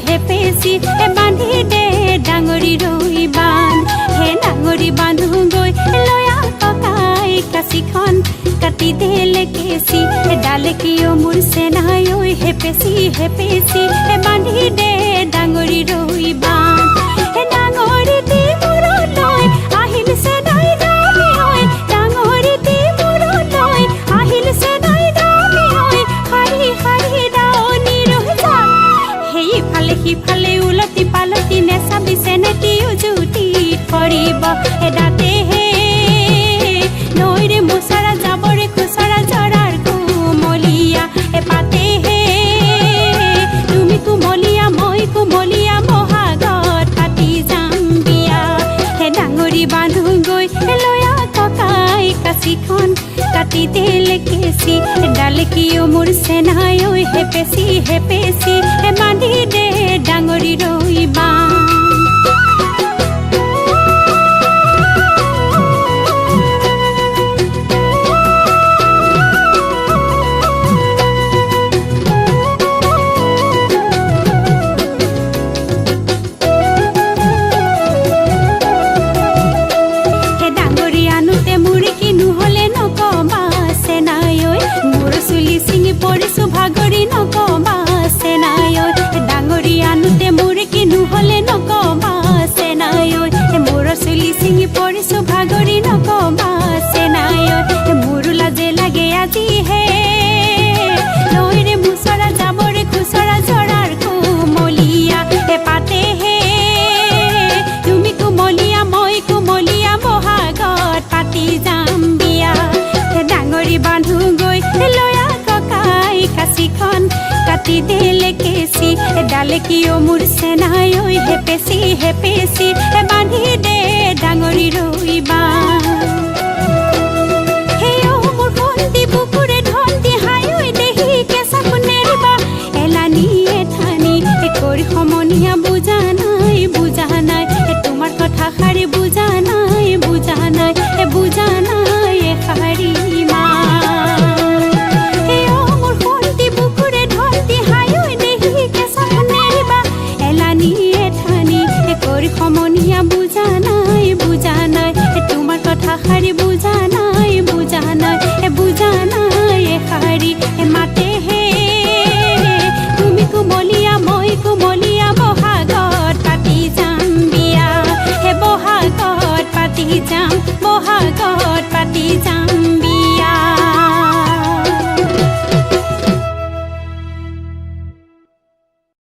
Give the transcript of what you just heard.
হেপেচি বান্ধি দে ডাঙৰি ৰৈ বান হে ডাঙৰি বান্ধো গৈ লয়া ককাই কাচিখন কাটি দেলে কেচি ডালে কিয় মোৰ চেনাই ঐ হেপেচি বান্ধি দে ডাঙৰি ৰৈ বান হে ডাঙৰি দি মূৰলৈ আহিল চেনাই দামি ঐ ডাঙৰি দি মূৰলৈ আহিল চেনাই দামি ঐ হাৰি হাৰি দাৱনি ৰৈ যা সেই ইফালে সিফালে উলটি পালটি নেচাবি চেনেটি উজুটি কৰিব এদাতে হে নৈৰে মোচাৰা যাবৰে খুচৰা জৰাৰ কুমলীয়া এপাতে হে তুমি কুমলীয়া মই কুমলীয়া মহাগত পাতি যাম বিয়া হে ডাঙৰি বান্ধো গৈ লয়া ককাই কাচিখন কাটি দেলে কেচি ডালে কিয় মোৰ চেনাই ঐ হেপেচি বান্ধি দে ডাঙৰি ৰৈ বান পৰিছো ভাগৰি নকবা চেনাই ঐ ডাঙৰি আনোতে মোৰ কিনো হলে নকবা চেনাই ঐ মোৰ চুলি চিঙি পৰিছো ভাগৰি নকবা চেনাই ঐ মোৰ লাজে লাগে আজি হে নৈৰে মুচৰা যাবৰে খুচৰা জৰাৰ কুমলীয়া এপাতে হে তুমি কুমলীয়া মই কুমলীয়া বহাগত পাতি যাম বিয়া ডাঙৰি বান্ধো গৈ লয়া কাচিখন কাটি দেলে কেচি ডালে কিয় মোৰ চেনাই ঐ হেপেচি বান্ধি দে ডাঙৰি ৰৈ বান হেয় মোৰ ভন্তি বুকুৰে ধন্তি হাই ঐ দেহি কেঁচা কোনেৰিবা এলানিয়ে ঠানি কৰি সমনীয়া বুজা নাই তোমাৰ কথা শাৰী বুজা নাই শাৰী মা সমনীয়া বুজা নাই তোমাৰ কথা শাৰী বুজা নাই শাৰী মাতে হে তুমি কুমলীয়া মই কুমলীয়া বহাগত পাতি যাম বিয়া হে বহাগত পাতি যাম বহাগত